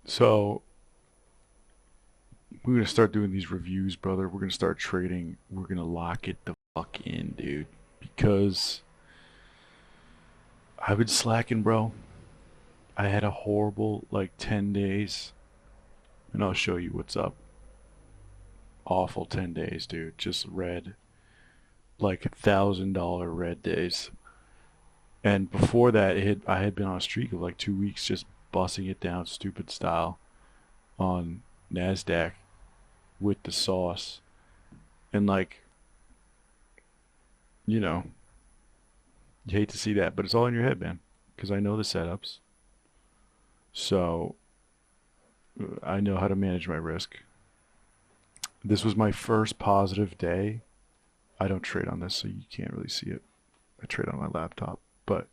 So we're gonna start doing these reviews, brother. We're gonna start trading. We're gonna lock it the fuck in, dude. Because I've been slacking, bro. I had a horrible 10 days, and I'll show you what's up. Awful 10 days, dude. Just red, like $1,000 red days. And before that, I had been on a streak of like 2 weeks just busting it down, stupid style, on Nasdaq with the sauce, and you know, you hate to see that, but it's all in your head, man. Because I know the setups, so I know how to manage my risk. This was my first positive day. I don't trade on this, so you can't really see it. I trade on my laptop, but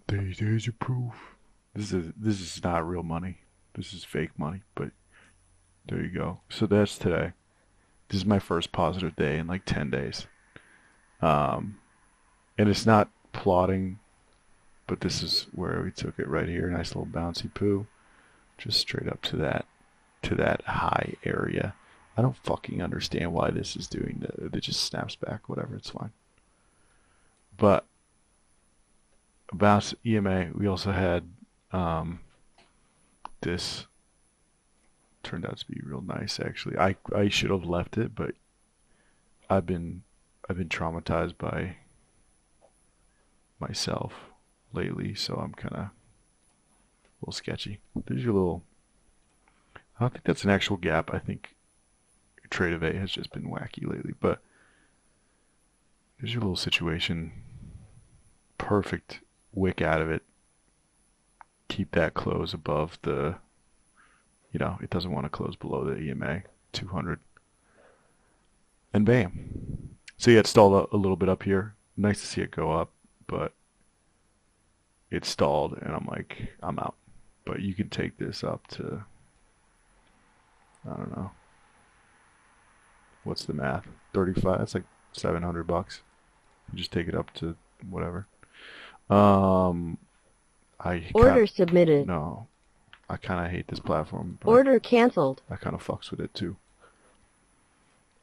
there's your proof. This is not real money. This is fake money, but there you go. So that's today. This is my first positive day in like 10 days. Um, and it's not plotting, but this is where we took it right here. Nice little bouncy poo, just straight up to that high area. I don't fucking understand why this is doing that. It just snaps back. Whatever, it's fine. But about EMA, we also had um, this turned out to be real nice actually. I should have left it, but I've been I've been traumatized by myself lately, so I'm kind of a little sketchy. There's your little. I don't think that's an actual gap. I think Trade of 8 has just been wacky lately, but there's your little situation. Perfect wick out of it. Keep that close above the. It doesn't want to close below the EMA 200, and bam. So yeah, it stalled a little bit up here. Nice to see it go up, but it stalled, and I'm like, I'm out. But you can take this up to, I don't know, what's the math? 35. That's like $700. You just take it up to whatever. Um, I kind Order submitted. no, I kind of hate this platform, but Order canceled. I kind of fucks with it too.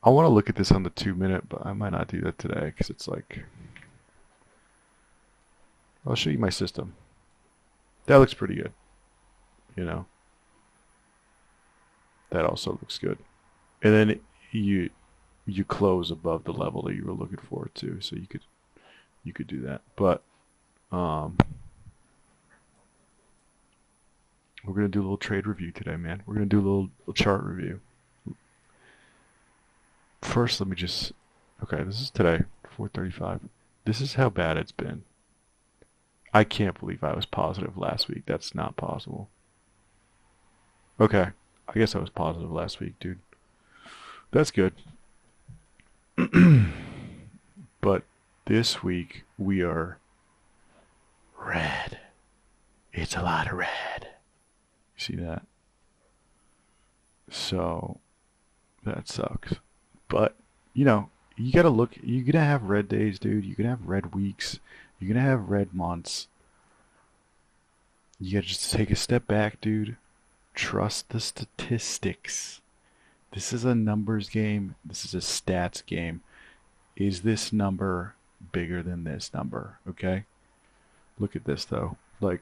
I want to look at this on the 2 minute, but I might not do that today because it's like I'll show you my system. That looks pretty good. You know, that also looks good. And then you you close above the level that you were looking for too, so you could do that. But um, we're gonna do a little trade review today, man. We're gonna do a little chart review. First, let me just. Okay, this is today, 4:35. This is how bad it's been. I can't believe I was positive last week. That's not possible. Okay, I guess I was positive last week, dude. That's good. But this week we are red. It's a lot of red. You see that? So that sucks. But you know, you gotta look. You're gonna have red days, dude. You're gonna have red weeks. You're gonna have red months. You gotta just take a step back, dude. Trust the statistics. This is a numbers game. This is a stats game. Is this number bigger than this number? Okay. Look at this though. I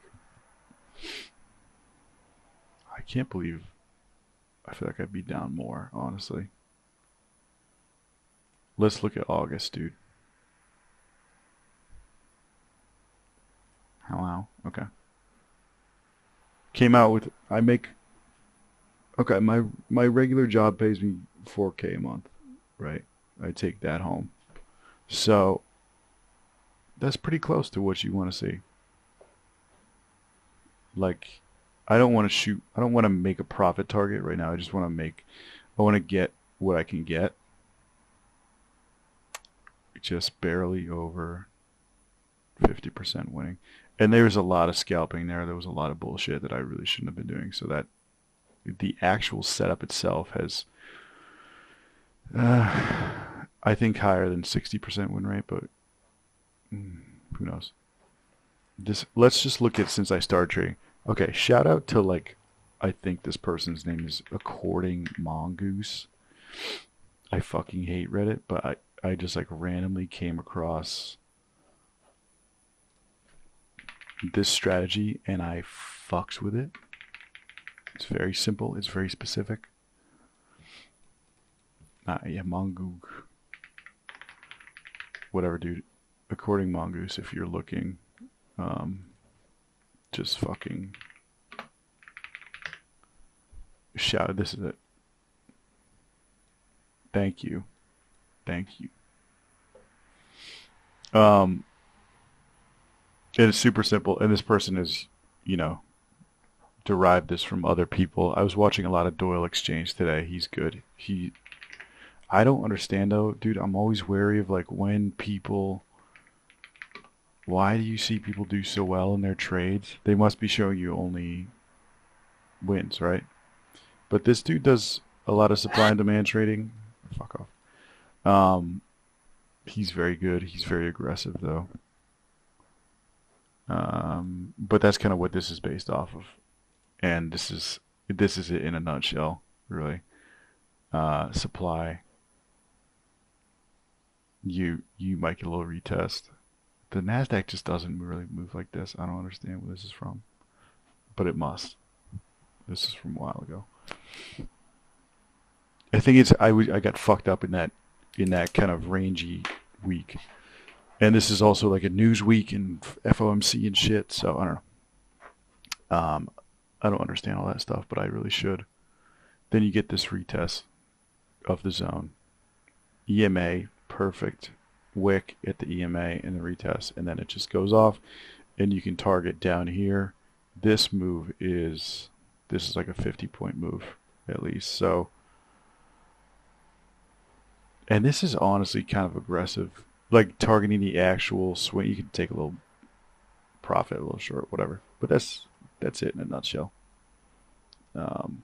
can't believe. I feel like I'd be down more, honestly. Let's look at August, dude. Hello. Okay. Came out with I make okay, my regular job pays me 4K a month, right? I take that home. So, that's pretty close to what you want to see. Like I don't want to shoot I don't want to make a profit target right now. I want to get what I can get just barely over 50% winning. And there's a lot of scalping there. There was a lot of bullshit that I really shouldn't have been doing. So that the actual setup itself has, uh, I think, higher than 60% win rate, but who knows? Let's just look at since I started trading. Okay, shout out to like, I think this person's name is According Mongoose. I fucking hate Reddit, but I just like randomly came across this strategy and I fucks with it. It's very simple. It's very specific. Yeah, Mongoose. Whatever, dude. According Mongoose, if you're looking, um, just fucking shout. This is it. Thank you. Thank you. Um, it is super simple, and this person is, you know, derived this from other people. I was watching a lot of Doyle Exchange today. He's good. I don't understand though, dude. I'm always wary of like when people. Why do you see people do so well in their trades? They must be showing you only wins, right? But this dude does a lot of supply and demand trading. Fuck off. He's very good. He's very aggressive though. But that's kind of what this is based off of, and this is it in a nutshell, really. Supply. You might get a little retest. The Nasdaq just doesn't really move like this. I don't understand where this is from, but it must. This is from a while ago. I think I got fucked up in that kind of rangy week, and this is also like a news week and FOMC and shit. So I don't know. I don't understand all that stuff, but I really should. Then you get this retest of the zone, EMA, perfect wick at the EMA and the retest, and then it just goes off, and you can target down here. This is like a 50-point move at least. So, and this is honestly kind of aggressive, like targeting the actual swing. You can take a little profit, a little short, whatever. But that's it in a nutshell. Um,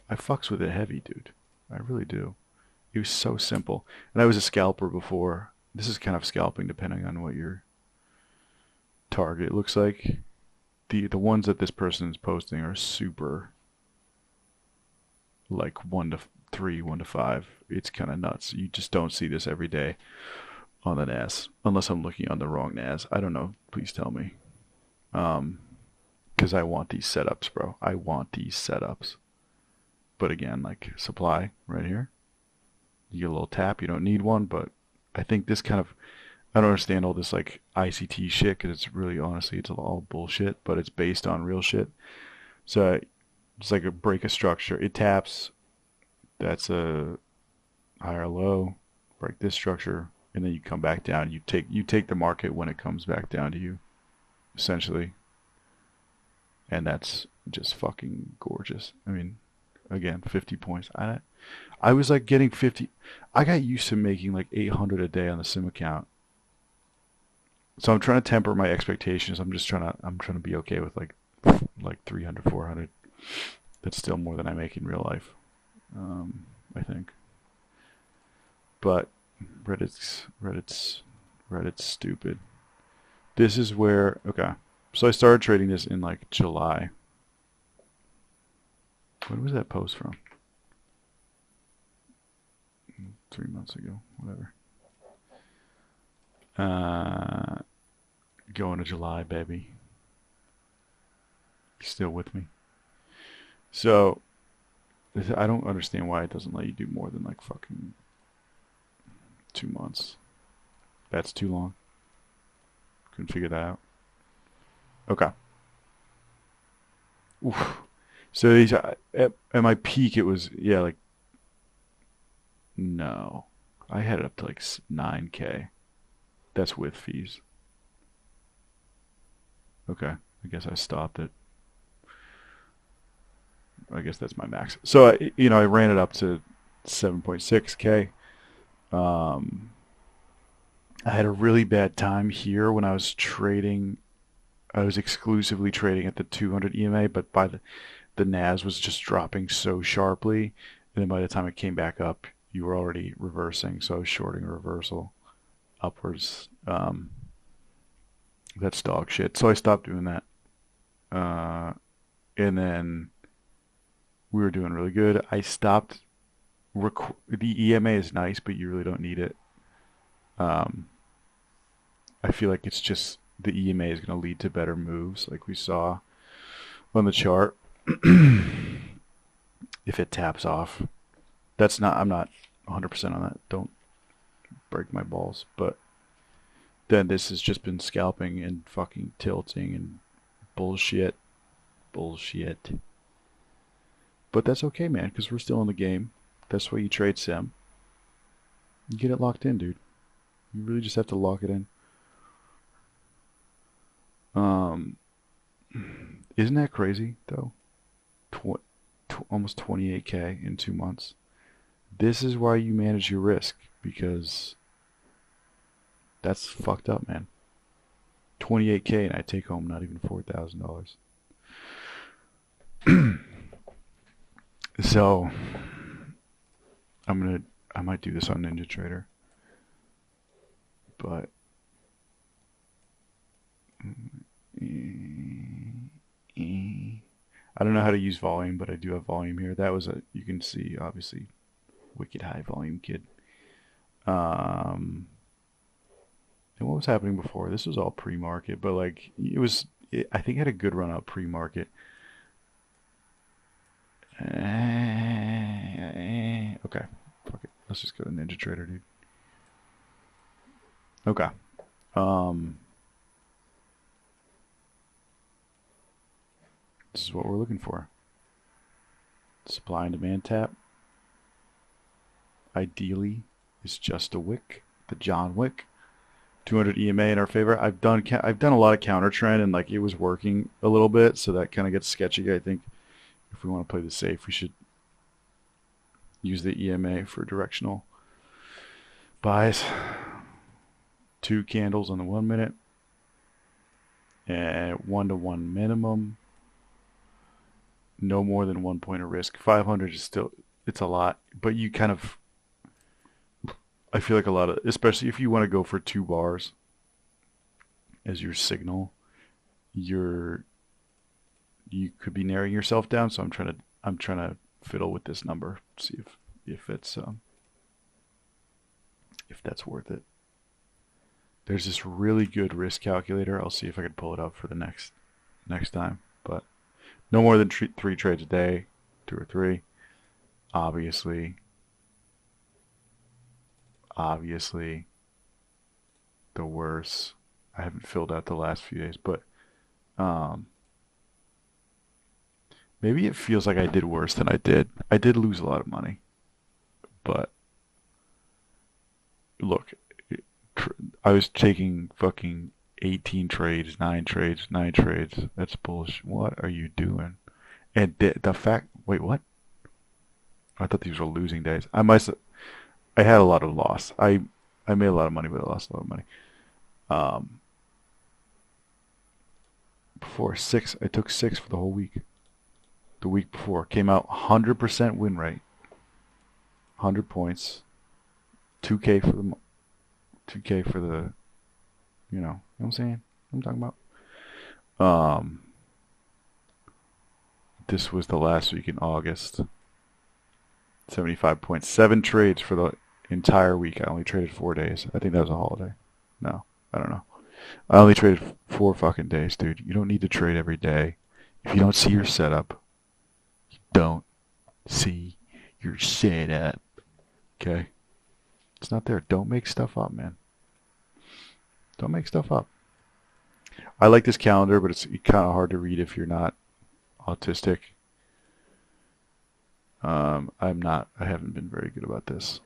I fucks with it heavy, dude. I really do. It was so simple. And I was a scalper before. This is kind of scalping depending on what your target looks like. The ones that this person is posting are super like 1 to 3, 1 to 5. It's kind of nuts. You just don't see this every day on the NAS unless I'm looking on the wrong NAS. I don't know. Please tell me. Um, because I want these setups, bro. I want these setups. But again, like supply right here. You get a little tap. You don't need one, but I think this kind of I don't understand all this like ICT shit because it's really honestly it's all bullshit, but it's based on real shit. So it's like a break a structure. It taps. That's a higher low. Break this structure, and then you come back down. You take the market when it comes back down to you, essentially, and that's just fucking gorgeous. I mean, again, 50 points. I was like getting 50. I got used to making like 800 a day on the sim account. So I'm trying to temper my expectations. I'm trying to be okay with like 300, 400. That's still more than I make in real life. I think. But Reddit's stupid. This is where okay. So I started trading this in like July. When was that post from? 3 months ago, whatever. Uh, Going to July, baby. You still with me? So I don't understand why it doesn't let you do more than like fucking 2 months. That's too long. Couldn't figure that out. Okay. Oof. So at my peak, it was yeah like no, I had it up to like 9K. That's with fees. Okay, I guess I stopped it. I guess that's my max. So I ran it up to 7.6K. Um, I had a really bad time here when I was trading. I was exclusively trading at the 200 EMA, but by the NAS was just dropping so sharply, and then by the time it came back up, you were already reversing. So I was shorting a reversal upwards. That's dog shit. So I stopped doing that. Uh, and then we were doing really good. I stopped. The EMA is nice, but you really don't need it. Um, I feel like it's just the EMA is going to lead to better moves, like we saw on the chart. If it taps off, that's not. I'm not 100% on that. Don't break my balls. But then this has just been scalping and fucking tilting and bullshit, bullshit. But that's okay, man, because we're still in the game. That's why you trade sim. You get it locked in, dude. You really just have to lock it in. Um, isn't that crazy though? Almost 28K in 2 months. This is why you manage your risk because that's fucked up, man. 28K and I take home not even $4,000. So I might do this on Ninja Trader, but I don't know how to use volume, but I do have volume here. That was you can see obviously wicked high volume kid. Um, and what was happening before? This was all pre-market, but like I think it had a good run up pre-market. Okay, fuck it. Let's just go to Ninja Trader, dude. Okay. Um, this is what we're looking for. Supply and demand tap. Ideally, is just a wick, the John Wick. 200 EMA in our favor. I've done a lot of counter trend and like it was working a little bit, so that kind of gets sketchy. I think if we want to play the safe, we should use the EMA for directional buys. 2 candles on the 1 minute and 1-to-1 minimum. No more than 1 point of risk. 500 is still it's a lot, but you kind of I feel like a lot of especially if you want to go for 2 bars as your signal, you're you could be narrowing yourself down. So I'm trying to fiddle with this number, see if that's worth it. There's this really good risk calculator. I'll see if I can pull it up for the next time. But no more than 3 trades a day, 2 or 3. Obviously, obviously, the worse. I haven't filled out the last few days, but um, maybe it feels like I did worse than I did. I did lose a lot of money, but look, I was taking fucking 18 trades, 9 trades, 9 trades. That's bullshit. What are you doing? And the fact, wait, what? I thought these were losing days. I had a lot of loss. I made a lot of money, but I lost a lot of money. Um, before 6, I took 6 for the whole week. The week before came out 100% win rate, 100 points, 2K for the 2K for the, you know what I'm saying? What I'm talking about. Um, this was the last week in August. 75 points, 7 trades for the entire week. I only traded 4 days. I think that was a holiday. No, I don't know. I only traded 4 fucking days, dude. You don't need to trade every day. If you don't see your setup, you don't see your setup. Okay? It's not there. Don't make stuff up, man. Don't make stuff up. I like this calendar, but it's kind of hard to read if you're not autistic. I'm not. I haven't been very good about this.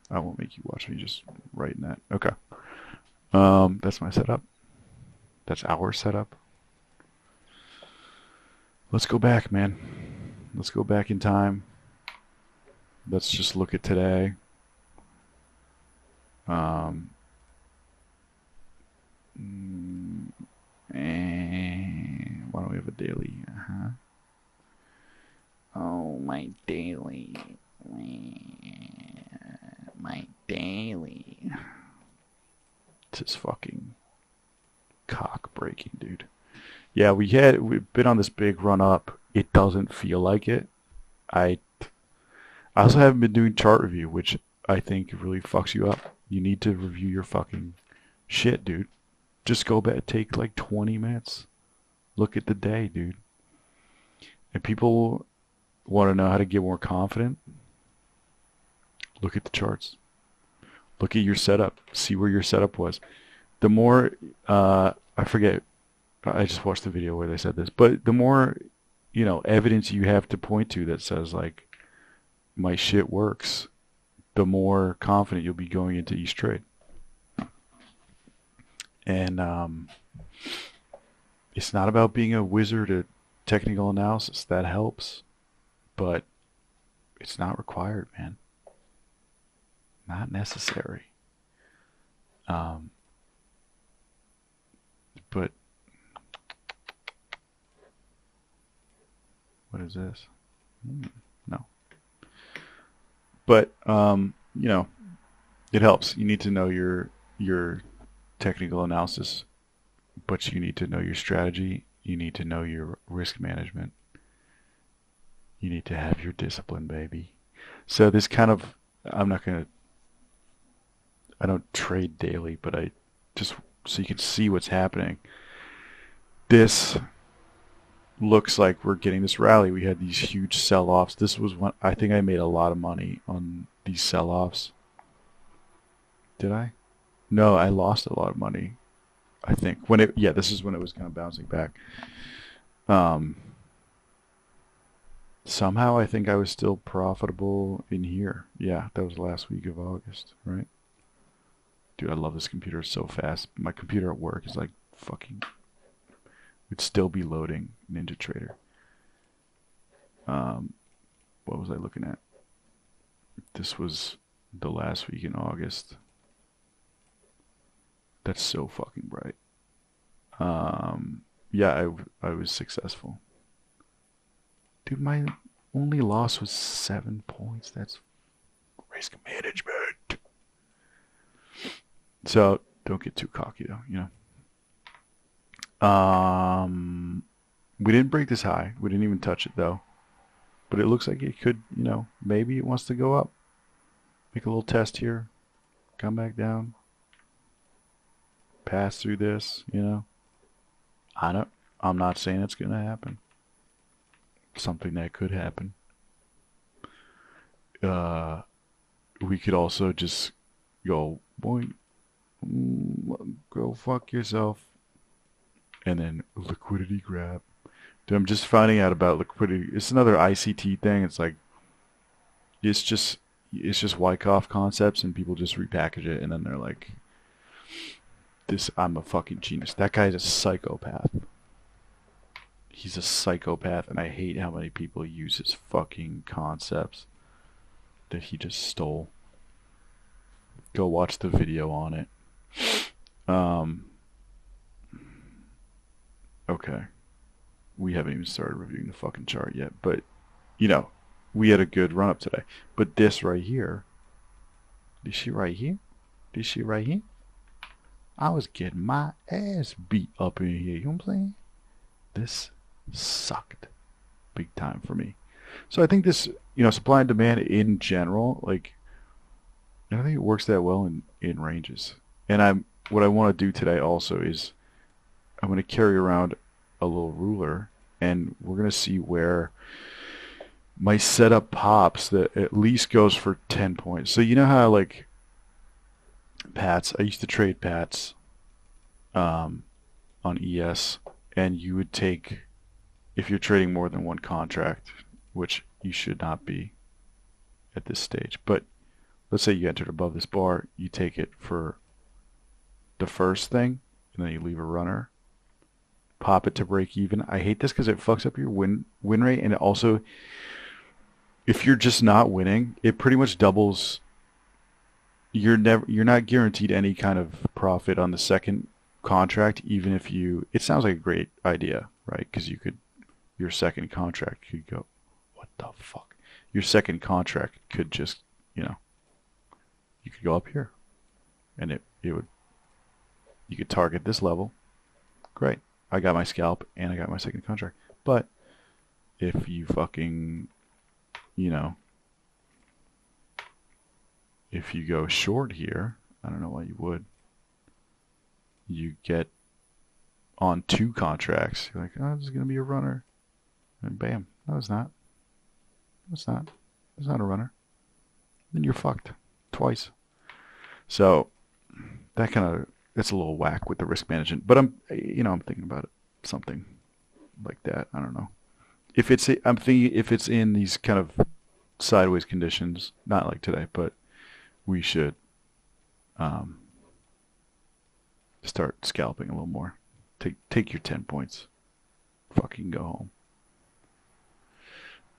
I won't make you watch me just writing that. Okay. That's my setup. That's our setup. Let's go back, man. Let's go back in time. Let's just look at today. Um, why don't we have a daily? Oh, my daily. My daily. This is fucking Cock breaking, dude. Yeah, we've been on this big run up. It doesn't feel like it. I I also haven't been doing chart review, which I think really fucks you up. You need to review your fucking shit, dude. Just go back, take like 20 minutes. Look at the day, dude. And people want to know how to get more confident. Look at the charts. Look at your setup. See where your setup was. The more, I forget, I just watched the video where they said this, but the more, evidence you have to point to that says like, my shit works, the more confident you'll be going into each trade. And it's not about being a wizard at technical analysis. That helps, but it's not required, man. Not necessary. But what is this? No. But it helps. You need to know your technical analysis, but you need to know your strategy. You need to know your risk management. You need to have your discipline, baby. So this kind of, I don't trade daily, but I just, so you can see what's happening. This looks like we're getting this rally. We had these huge sell-offs. This was one, I think I made a lot of money on these sell-offs. Did I? No, I lost a lot of money. I think this is when it was kind of bouncing back. Somehow I think I was still profitable in here. Yeah, that was last week of August, right? Dude, I love this computer. It's so fast. My computer at work is like fucking, would still be loading NinjaTrader. What was I looking at? This was the last week in August. That's so fucking bright. Yeah, I was successful. Dude, my only loss was 7 points. That's risk management. So don't get too cocky though, we didn't break this high. We didn't even touch it though. But it looks like it could, maybe it wants to go up. Make a little test here. Come back down. Pass through this, I'm not saying it's gonna happen. Something that could happen. We could also just go, boy, go fuck yourself, and then liquidity grab. Dude, I'm just finding out about liquidity. It's another ICT thing. It's like it's just Wyckoff concepts, and people just repackage it, and then they're like, "This, I'm a fucking genius." That guy's a psychopath. He's a psychopath, and I hate how many people use his fucking concepts that he just stole. Go watch the video on it. Okay. We haven't even started reviewing the fucking chart yet, but, we had a good run up today. But this right here, this shit right here, I was getting my ass beat up in here, you know what I'm saying? This sucked big time for me. So I think this, supply and demand in general, like, I don't think it works that well in ranges. And what I want to do today also is I'm going to carry around a little ruler, and we're going to see where my setup pops that at least goes for 10 points. So you know how like Pats, I used to trade Pats on ES, and you would take, if you're trading more than one contract, which you should not be at this stage, but let's say you entered above this bar, you take it for the first thing, and then you leave a runner, pop it to break even. I hate this because it fucks up your win rate, and it also, if you're just not winning, it pretty much doubles. You're not guaranteed any kind of profit on the second contract, even if you. It sounds like a great idea, right? Because your second contract could go, what the fuck? Your second contract could just, you could go up here, and it would. You could target this level, Great. I got my scalp and I got my second contract. But if you fucking, you know, if you go short here, I don't know why you would. You get on 2 contracts. You're like, oh, this is going to be a runner. And bam. No, it's not. No, it's not. It's not a runner. Then you're fucked. Twice. So that kind of, it's a little whack with the risk management. But I'm thinking about it. Something like that. I don't know. I'm thinking if it's in these kind of sideways conditions, not like today, but we should start scalping a little more. Take your 10 points. Fucking go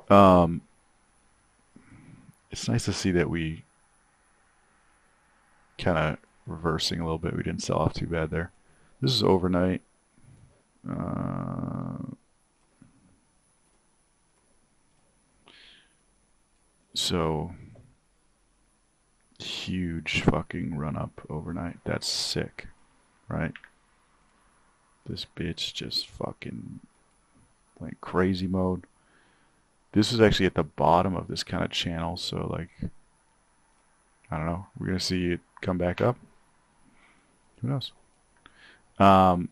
home. It's nice to see that we kind of reversing a little bit. We didn't sell off too bad there. This is overnight. So huge fucking run up overnight. That's sick, right? This bitch just fucking like crazy mode. This is actually at the bottom of this kind of channel, so like, I don't know. We're gonna see it come back up. Who knows? And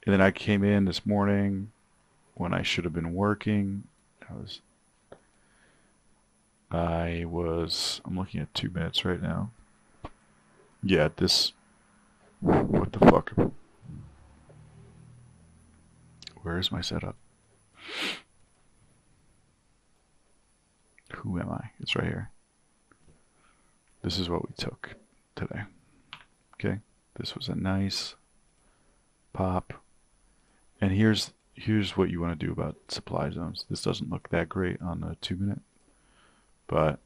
then I came in this morning when I should have been working. I'm looking at 2 minutes right now. Yeah, what the fuck? Where is my setup? Who am I? It's right here. This is what we took today. Okay, this was a nice pop. And here's what you want to do about supply zones. This doesn't look that great on the 2 minute, but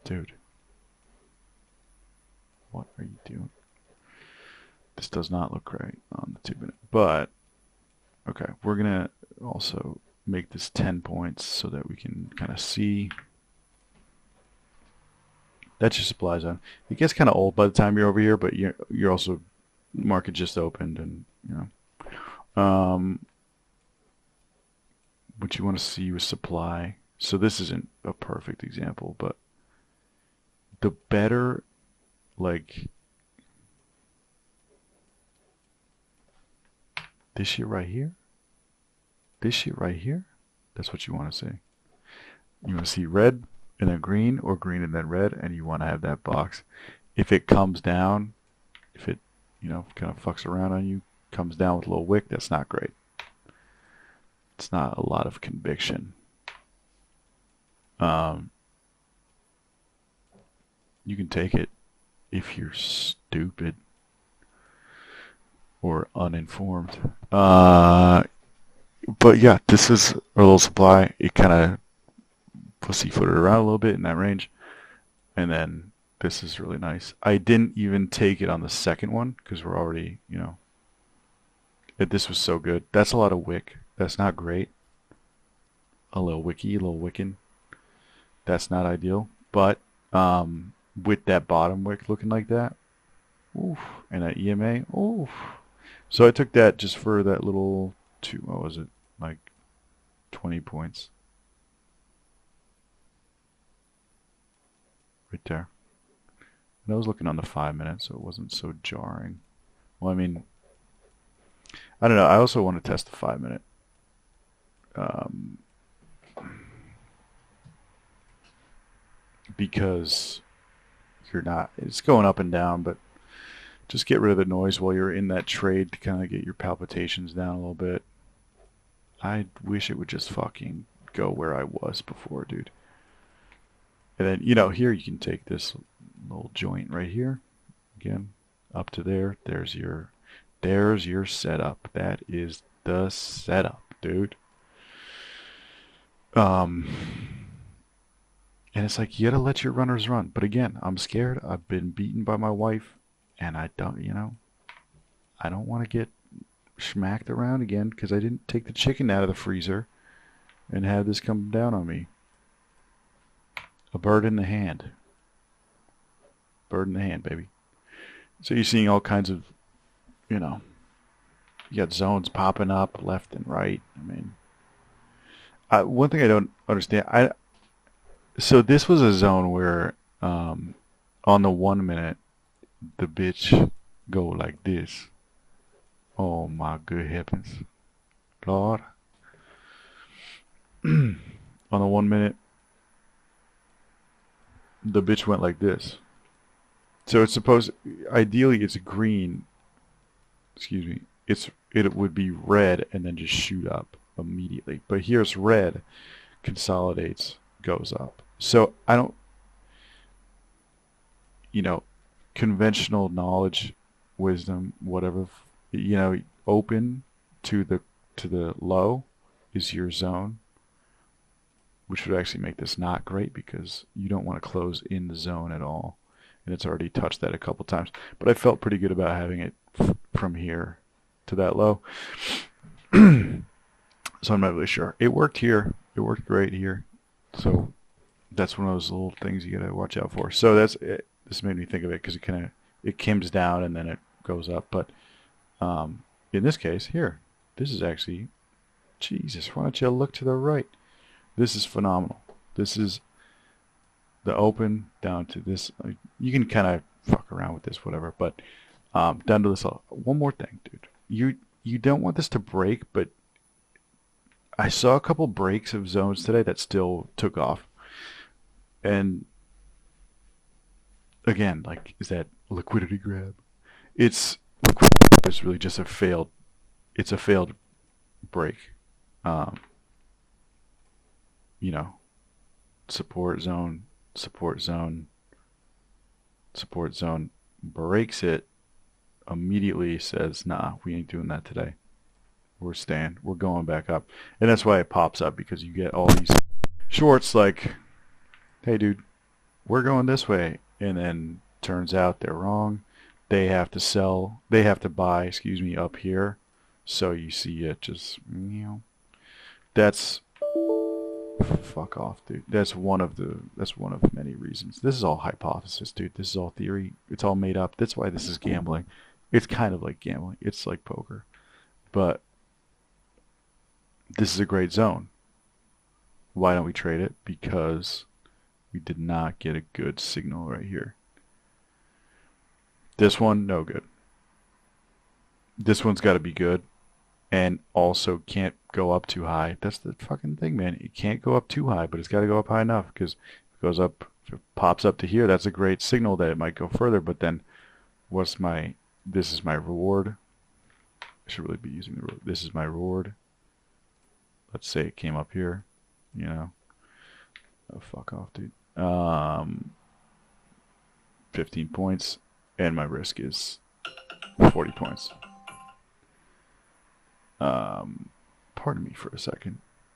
dude, what are you doing? This does not look great on the 2 minute, but okay, we're gonna also make this 10 points so that we can kind of see. That's your supply zone. It gets kind of old by the time you're over here, but you're also, market just opened, and what you want to see with supply. So this isn't a perfect example, but the better, like this shit right here, that's what you want to see. You want to see red and then green, or green and then red, and you want to have that box. If it comes down, if it kind of fucks around on you, comes down with a little wick, that's not great. It's not a lot of conviction. You can take it if you're stupid or uninformed. But yeah, this is a little supply. It kind of pussyfooted around a little bit in that range, and then this is really nice. I didn't even take it on the second one because we're already, this was so good. That's a lot of wick. That's not great. A little wicking. That's not ideal. But with that bottom wick looking like that, oof, and that EMA, oof. So I took that just for that little what was it, like 20 points. Right there. And I was looking on the 5 minutes, so it wasn't so jarring. Well, I mean, I don't know. I also want to test the 5 minute. Because it's going up and down, but just get rid of the noise while you're in that trade to kind of get your palpitations down a little bit. I wish it would just fucking go where I was before, dude. And then, here you can take this little joint right here. Again, up to there. There's your setup. That is the setup, dude. And it's like, you gotta let your runners run. But again, I'm scared. I've been beaten by my wife, and I don't want to get smacked around again because I didn't take the chicken out of the freezer and have this come down on me. A bird in the hand. Bird in the hand, baby. So you're seeing all kinds of you know, you got zones popping up left and right. I mean, one thing I don't understand, so this was a zone where on the 1 minute the bitch go like this. Oh my good heavens, Lord! On the 1 minute the bitch went like this. So it's supposed, ideally it's green. Excuse me. It would be red and then just shoot up immediately. But here's red, consolidates, goes up. So I don't, you know, conventional knowledge, wisdom, whatever, open to the low is your zone, which would actually make this not great because you don't want to close in the zone at all. And it's already touched that a couple times. But I felt pretty good about having it from here to that low. So I'm not really sure. It worked here. It worked great here. So that's one of those little things you gotta watch out for. So that's it. This made me think of it because it comes down and then it goes up. But in this case, here, this is actually, Jesus, why don't you look to the right? This is phenomenal. This is the open down to this. You can kind of fuck around with this, whatever. But down to this. One more thing, dude. You don't want this to break, but I saw a couple breaks of zones today that still took off. And again, like, is that liquidity grab? It's liquidity grab is really just a failed. It's a failed break. Um, you know, support zone, support zone, support zone breaks it immediately. Says, nah, we ain't doing that today. We're staying. We're going back up, and that's why it pops up because you get all these shorts like, hey, dude, we're going this way, and then turns out they're wrong. They have to sell. They have to buy. Excuse me, up here. So you see it just, that's, fuck off, dude. That's one of many reasons. This is all hypothesis, dude. This is all theory. It's all made up. That's why this is gambling. It's kind of like gambling. It's like poker. But this is a great zone. Why don't we trade it? Because we did not get a good signal right here. This one, no good. This one's got to be good. And also can't go up too high. That's the fucking thing, man. It can't go up too high, but it's got to go up high enough because if it goes up, if it pops up to here, that's a great signal that it might go further. But then, this is my reward. I should really be using this is my reward. Let's say it came up here, Oh, fuck off, dude. 15 points, and my risk is 40 points. Pardon me for a second.